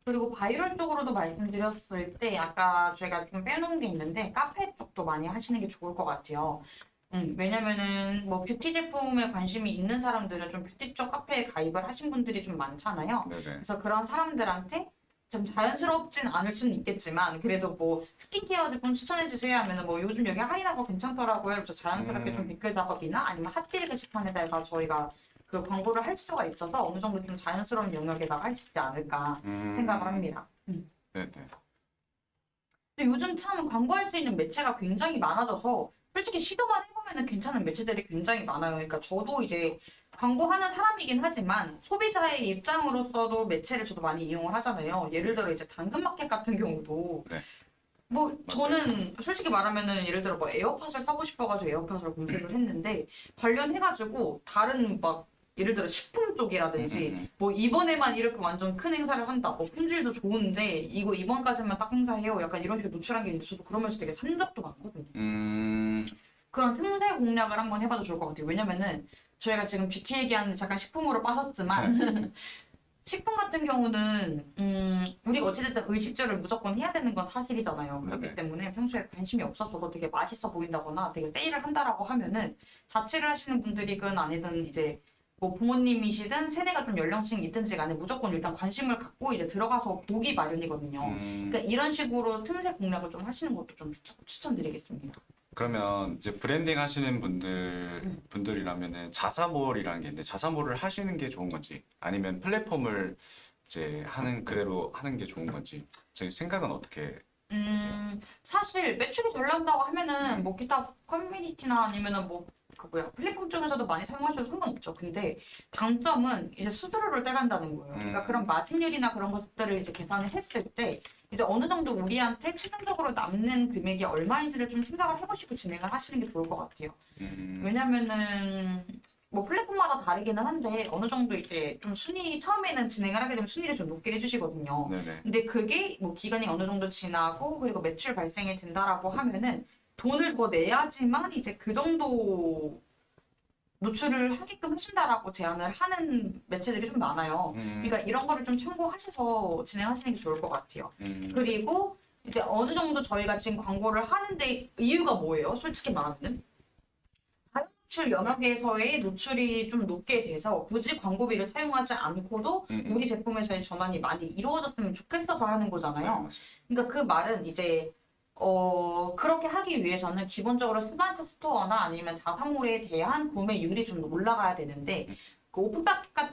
그리고 바이럴 쪽으로도 말씀드렸을 때 아까 저희가 좀 빼놓은 게 있는데 카페 쪽도 많이 하시는 게 좋을 것 같아요. 왜냐면은 뭐 뷰티 제품에 관심이 있는 사람들은 좀 뷰티 쪽 카페에 가입을 하신 분들이 좀 많잖아요. 네네. 그래서 그런 사람들한테 좀 자연스럽진 않을 수는 있겠지만 그래도 뭐 스킨케어 제품 추천해 주세요 하면은 뭐 요즘 여기 할인하고 괜찮더라고요. 그래서 자연스럽게 좀 댓글 작업이나 아니면 핫딜 게시판에다가 저희가 그 광고를 할 수가 있어서 어느 정도 좀 자연스러운 영역에다가 할 수 있지 않을까 생각을 합니다. 네네. 근데 요즘 참 광고할 수 있는 매체가 굉장히 많아져서 솔직히 시도만 해보면 괜찮은 매체들이 굉장히 많아요. 그러니까 저도 이제 광고하는 사람이긴 하지만 소비자의 입장으로서도 매체를 저도 많이 이용을 하잖아요. 예를 들어 이제 당근마켓 같은 경우도 네. 뭐 맞아요. 저는 솔직히 말하면은 예를 들어 뭐 에어팟을 사고 싶어가지고 에어팟을 검색을 했는데 관련해가지고 다른 막 예를 들어 식품 쪽이라든지 뭐 이번에만 이렇게 완전 큰 행사를 한다. 뭐 품질도 좋은데 이거 이번까지만 딱 행사해요. 약간 이런 식으로 노출한 게 있는데 저도 그러면서 되게 산 적도 많거든요. 그런 틈새 공략을 한번 해봐도 좋을 것 같아요. 왜냐면은 저희가 지금 뷰티 얘기하는데 잠깐 식품으로 빠졌지만 식품 같은 경우는 우리가 어찌됐든 의식주를 무조건 해야 되는 건 사실이잖아요. 그렇기 네네. 때문에 평소에 관심이 없었어도 되게 맛있어 보인다거나 되게 세일을 한다라고 하면은 자취를 하시는 분들이든 아니든 이제 뭐 부모님이시든 세대가 좀 연령층이 있든지 간에 무조건 일단 관심을 갖고 이제 들어가서 보기 마련이거든요. 그러니까 이런 식으로 틈새 공략을 좀 하시는 것도 좀 추천드리겠습니다. 그러면 이제 브랜딩 하시는 분들이라면은 자사몰이라는 게 있는데 자사몰을 하시는 게 좋은 건지 아니면 플랫폼을 이제 그대로 하는 게 좋은 건지 제 생각은 어떻게 되세요? 사실 매출이 덜 나온다고 하면은 뭐 기타 커뮤니티나 아니면은 뭐 그 뭐야 플랫폼 쪽에서도 많이 사용하셔도 상관없죠. 근데 장점은 이제 수수료를 떼간다는 거예요. 그러니까 그런 마진율이나 그런 것들을 이제 계산을 했을 때 이제 어느 정도 우리한테 최종적으로 남는 금액이 얼마인지를 좀 생각을 해보시고 진행을 하시는 게 좋을 것 같아요. 왜냐면은 뭐 플랫폼마다 다르기는 한데 어느 정도 이제 좀 처음에는 진행을 하게 되면 순위를 좀 높게 해주시거든요. 네네. 근데 그게 뭐 기간이 어느 정도 지나고 그리고 매출 발생이 된다라고 하면은 돈을 더 내야지만 이제 그 정도 노출을 하게끔 해준다라고 제안을 하는 매체들이 좀 많아요. 그러니까 이런 거를 좀 참고하셔서 진행하시는 게 좋을 것 같아요. 그리고 이제 어느 정도 저희가 지금 광고를 하는데 이유가 뭐예요? 솔직히 말하면 노출 영역에서의 노출이 좀 높게 돼서 굳이 광고비를 사용하지 않고도 우리 제품에서의 전환이 많이 이루어졌으면 좋겠어서 하는 거잖아요. 그러니까 그 말은 이제 그렇게 하기 위해서는 기본적으로 스마트 스토어나 아니면 자사몰에 대한 구매율이 좀 올라가야 되는데 그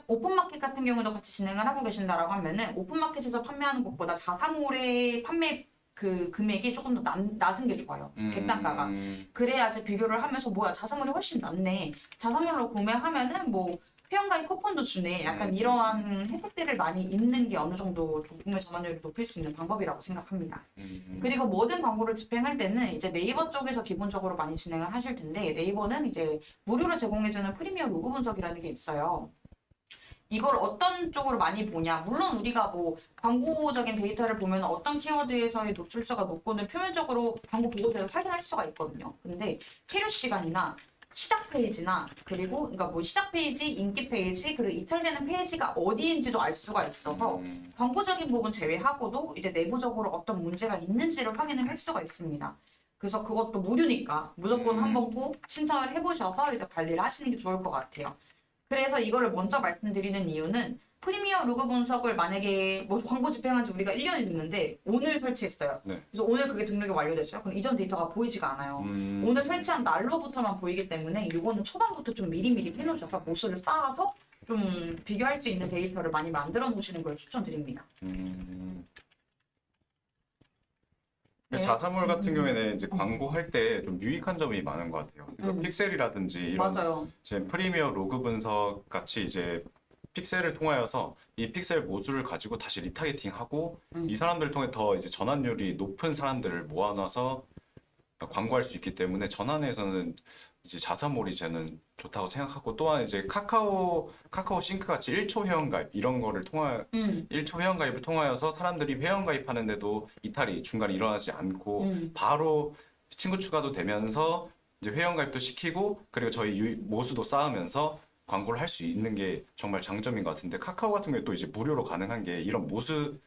오픈마켓 같은 경우도 같이 진행을 하고 계신다라고 하면은 오픈마켓에서 판매하는 것보다 자사몰의 판매 그 금액이 조금 더 낮은 게 좋아요. 객단가가. 그래야지 비교를 하면서 뭐야 자사몰이 훨씬 낫네. 자사몰로 구매하면은 뭐 회원가입 쿠폰도 주네. 약간 이러한 혜택들을 많이 있는 게 어느 정도 구매 전환율을 높일 수 있는 방법이라고 생각합니다. 그리고 모든 광고를 집행할 때는 이제 네이버 쪽에서 기본적으로 많이 진행을 하실 텐데 네이버는 이제 무료로 제공해주는 프리미엄 로그 분석이라는 게 있어요. 이걸 어떤 쪽으로 많이 보냐? 물론 우리가 뭐 광고적인 데이터를 보면 어떤 키워드에서의 노출수가 높고는 표면적으로 광고 보고서를 확인할 수가 있거든요. 근데 체류 시간이나 시작 페이지나 그리고 그러니까 뭐 시작 페이지, 인기 페이지, 그리고 이탈되는 페이지가 어디인지도 알 수가 있어서 광고적인 부분 제외하고도 이제 내부적으로 어떤 문제가 있는지를 확인을 할 수가 있습니다. 그래서 그것도 무료니까 무조건 한번 꼭 신청을 해보셔서 이제 관리를 하시는 게 좋을 것 같아요. 그래서 이거를 먼저 말씀드리는 이유는 프리미엄 로그 분석을 만약에 뭐 광고 집행한 지 우리가 1년이 됐는데 오늘 설치했어요. 네. 그래서 오늘 그게 등록이 완료됐어요. 그럼 이전 데이터가 보이지가 않아요. 오늘 설치한 날로부터만 보이기 때문에 이거는 초반부터 좀 미리미리 해놓으셔서 모수를 쌓아서 좀 비교할 수 있는 데이터를 많이 만들어 놓으시는 걸 추천드립니다. 네. 자사몰 같은 경우에는 이제 광고할 때 좀 유익한 점이 많은 것 같아요. 그러니까 픽셀이라든지 이런 맞아요. 이제 프리미어 로그 분석 같이 이제 픽셀을 통하여서 이 픽셀 모듈을 가지고 다시 리타겟팅하고 이 사람들을 통해 더 이제 전환율이 높은 사람들을 모아놔서 광고할 수 있기 때문에 전환에서는 이제 자사몰이 저는 좋다고 생각하고 또한 이제 카카오 싱크 같이 1초 회원가입 이런 거를 1초 회원가입을 통하여서 사람들이 회원가입하는데도 이탈이 중간에 일어나지 않고 바로 친구 추가도 되면서 이제 회원가입도 시키고 그리고 저희 모수도 쌓으면서 광고를 할 수 있는 게 정말 장점인 것 같은데 카카오 같은 경우에 또 이제 무료로 가능한 게 이런 모수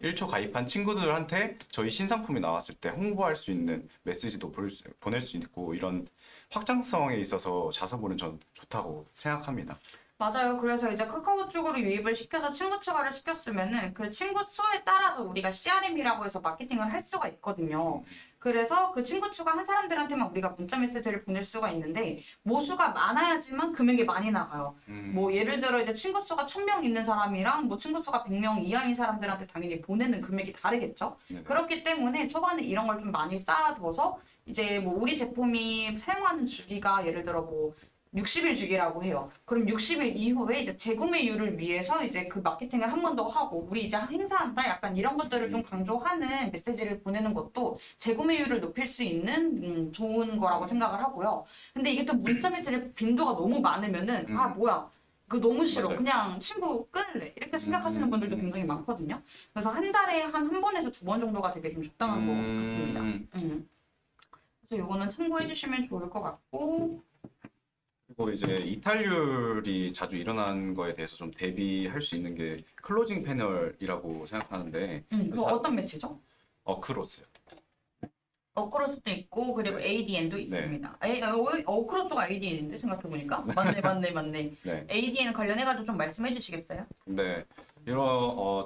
1초 가입한 친구들한테 저희 신상품이 나왔을 때 홍보할 수 있는 메시지도 보낼 수 있고 이런 확장성에 있어서 자사몰은 전 좋다고 생각합니다. 맞아요. 그래서 이제 카카오 쪽으로 유입을 시켜서 친구 추가를 시켰으면은 그 친구 수에 따라서 우리가 CRM이라고 해서 마케팅을 할 수가 있거든요. 그래서 그 친구 추가한 사람들한테만 우리가 문자 메시지를 보낼 수가 있는데 모수가 많아야지만 금액이 많이 나가요. 뭐 예를 들어 이제 친구 수가 1000명 있는 사람이랑 뭐 친구 수가 100명 이하인 사람들한테 당연히 보내는 금액이 다르겠죠. 네네. 그렇기 때문에 초반에 이런 걸 좀 많이 쌓아둬서 이제 뭐 우리 제품이 사용하는 주기가 예를 들어 뭐 60일 주기라고 해요. 그럼 60일 이후에 이제 재구매율을 위해서 이제 그 마케팅을 한 번 더 하고 우리 이제 행사한다 약간 이런 것들을 좀 강조하는 메시지를 보내는 것도 재구매율을 높일 수 있는 좋은 거라고 생각을 하고요. 근데 이게 또 문자 메시지 빈도가 너무 많으면은 아 뭐야 그거 너무 싫어. 맞아요. 그냥 친구 끊을래. 이렇게 생각하시는 분들도 굉장히 많거든요. 그래서 한 달에 한 번에서 2번 정도가 되게 좀 적당한 것 같습니다. 그래서 이거는 참고해 주시면 좋을 것 같고 그리고 이제 이탈률이 자주 일어나는 거에 대해서 좀 대비할 수 있는 게 클로징 패널이라고 생각하는데 그거 어떤 매치죠? 어크로스요. 어크로스도 있고 그리고 ADN도 있습니다. 어크로스가 ADN인데 생각해보니까 맞네. 네. ADN 관련해가지고 좀 말씀해 주시겠어요? 네.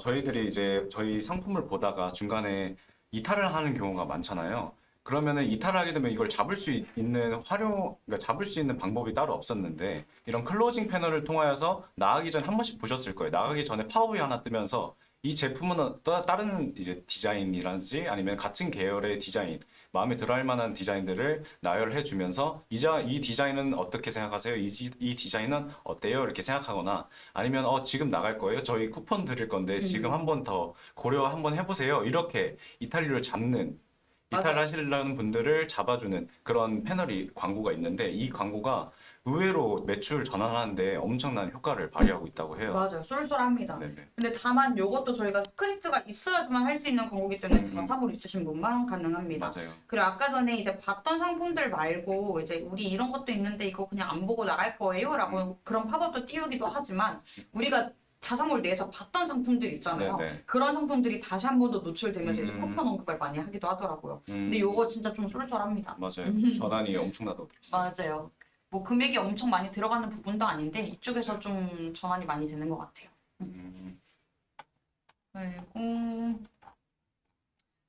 저희들이 이제 저희 상품을 보다가 중간에 이탈을 하는 경우가 많잖아요. 그러면은 이탈하게 되면 이걸 잡을 수 있는 그러니까 잡을 수 있는 방법이 따로 없었는데 이런 클로징 패널을 통하여서 나가기 전에 한 번씩 보셨을 거예요. 나가기 전에 팝업이 하나 뜨면서 이 제품은 또 다른 이제 디자인이라든지 아니면 같은 계열의 디자인, 마음에 들어 할 만한 디자인들을 나열을 해주면서 이 디자인은 어떻게 생각하세요? 이 디자인은 어때요? 이렇게 생각하거나 아니면 지금 나갈 거예요? 저희 쿠폰 드릴 건데 지금 한 번 더 고려 한번 해보세요. 이렇게 이탈률을 잡는 이탈하시려는 분들을 잡아주는 그런 광고가 있는데 이 광고가 의외로 매출 전환하는데 엄청난 효과를 발휘하고 있다고 해요. 맞아요. 쏠쏠합니다. 네네. 근데 다만 이것도 저희가 스크립트가 있어야지만 할 수 있는 광고이기 때문에 자사몰 있으신 분만 가능합니다. 맞아요. 그리고 아까 전에 이제 봤던 상품들 말고 이제 우리 이런 것도 있는데 이거 그냥 안 보고 나갈 거예요? 라고 그런 팝업도 띄우기도 하지만 우리가 자사몰 내에서 봤던 상품들 있잖아요. 네네. 그런 상품들이 다시 한 번 더 노출되면서 이제 쿠폰 언급을 많이 하기도 하더라고요. 근데 요거 진짜 좀 쏠쏠합니다. 맞아요. 전환이 엄청나다고 들었어요. 맞아요. 뭐 금액이 엄청 많이 들어가는 부분도 아닌데 이쪽에서 좀 전환이 많이 되는 것 같아요. 그리고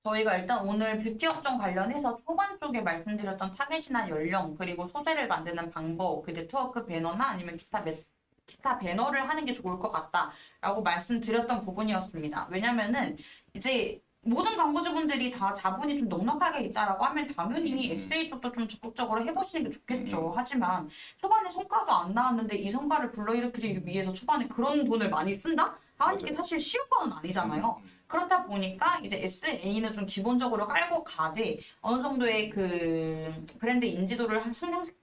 저희가 일단 오늘 뷰티 업종 관련해서 초반 쪽에 말씀드렸던 타겟이나 연령 그리고 소재를 만드는 방법 그 네트워크 배너나 아니면 기타 배너를 하는 게 좋을 것 같다라고 말씀드렸던 부분이었습니다. 왜냐면은 이제 모든 광고주분들이 다 자본이 좀 넉넉하게 있다라고 하면 당연히 SA 쪽도 좀 적극적으로 해보시는 게 좋겠죠. 하지만 초반에 성과도 안 나왔는데 이 성과를 불러일으키기 위해서 초반에 그런 돈을 많이 쓴다? 하는 게 사실 쉬운 건 아니잖아요. 그렇다 보니까 이제 SA는 좀 기본적으로 깔고 가되 어느 정도의 그 브랜드 인지도를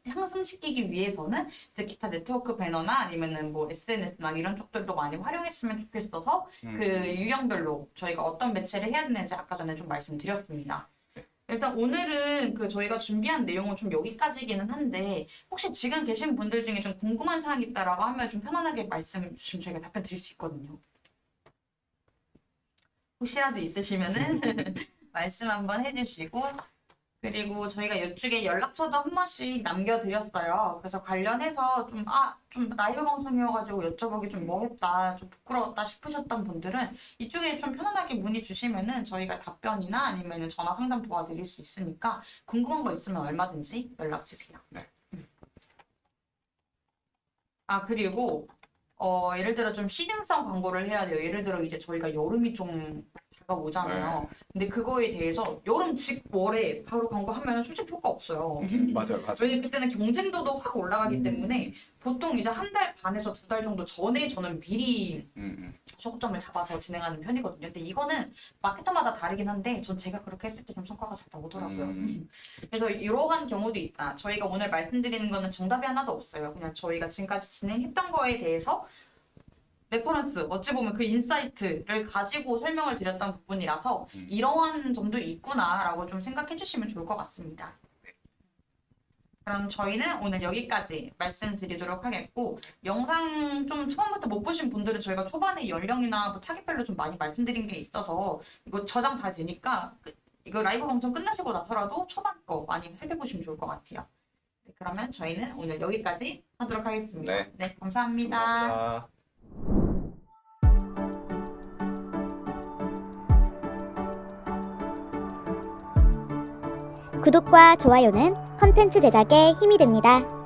향상시키기 위해서는 이제 기타 네트워크 배너나 아니면은 뭐 SNS나 이런 쪽들도 많이 활용했으면 좋겠어서 그 유형별로 저희가 어떤 매체를 해야 되는지 아까 전에 좀 말씀드렸습니다. 일단 오늘은 그 저희가 준비한 내용은 좀 여기까지기는 한데 혹시 지금 계신 분들 중에 좀 궁금한 사항이 있다라고 하면 좀 편안하게 말씀 주시면 저희가 답변 드릴 수 있거든요. 혹시라도 있으시면은 말씀 한번 해주시고 그리고 저희가 이쪽에 연락처도 한 번씩 남겨드렸어요. 그래서 관련해서 좀 라이브 방송이어가지고 여쭤보기 좀 뭐했다, 좀 부끄러웠다 싶으셨던 분들은 이쪽에 좀 편안하게 문의 주시면은 저희가 답변이나 아니면은 전화 상담 도와드릴 수 있으니까 궁금한 거 있으면 얼마든지 연락 주세요. 네. 그리고 예를 들어 좀 시즌성 광고를 해야 돼요. 예를 들어 이제 저희가 여름이 좀 다가오잖아요. 근데 그거에 대해서 여름 직월에 바로 광고하면 솔직히 효과 없어요. 맞아요, 맞아요. 왜냐면 그때는 경쟁도도 확 올라가기 때문에 보통 이제 한 달 반에서 두 달 정도 전에 저는 미리 소구점을 잡아서 진행하는 편이거든요. 근데 이거는 마케터마다 다르긴 한데 전 제가 그렇게 했을 때 좀 성과가 잘 나오더라고요. 그래서 이러한 경우도 있다. 저희가 오늘 말씀드리는 거는 정답이 하나도 없어요. 그냥 저희가 지금까지 진행했던 거에 대해서 레퍼런스, 어찌 보면 그 인사이트를 가지고 설명을 드렸던 부분이라서 이러한 점도 있구나라고 좀 생각해 주시면 좋을 것 같습니다. 그럼 저희는 오늘 여기까지 말씀드리도록 하겠고 영상 좀 초반부터 못 보신 분들은 저희가 초반에 연령이나 뭐 타깃별로 좀 많이 말씀드린 게 있어서 이거 저장 다 되니까 이거 라이브 방송 끝나시고 나서라도 초반 거 많이 살펴보시면 좋을 것 같아요. 네, 그러면 저희는 오늘 여기까지 하도록 하겠습니다. 네, 감사합니다. 감사합니다. 구독과 좋아요는 컨텐츠 제작에 힘이 됩니다.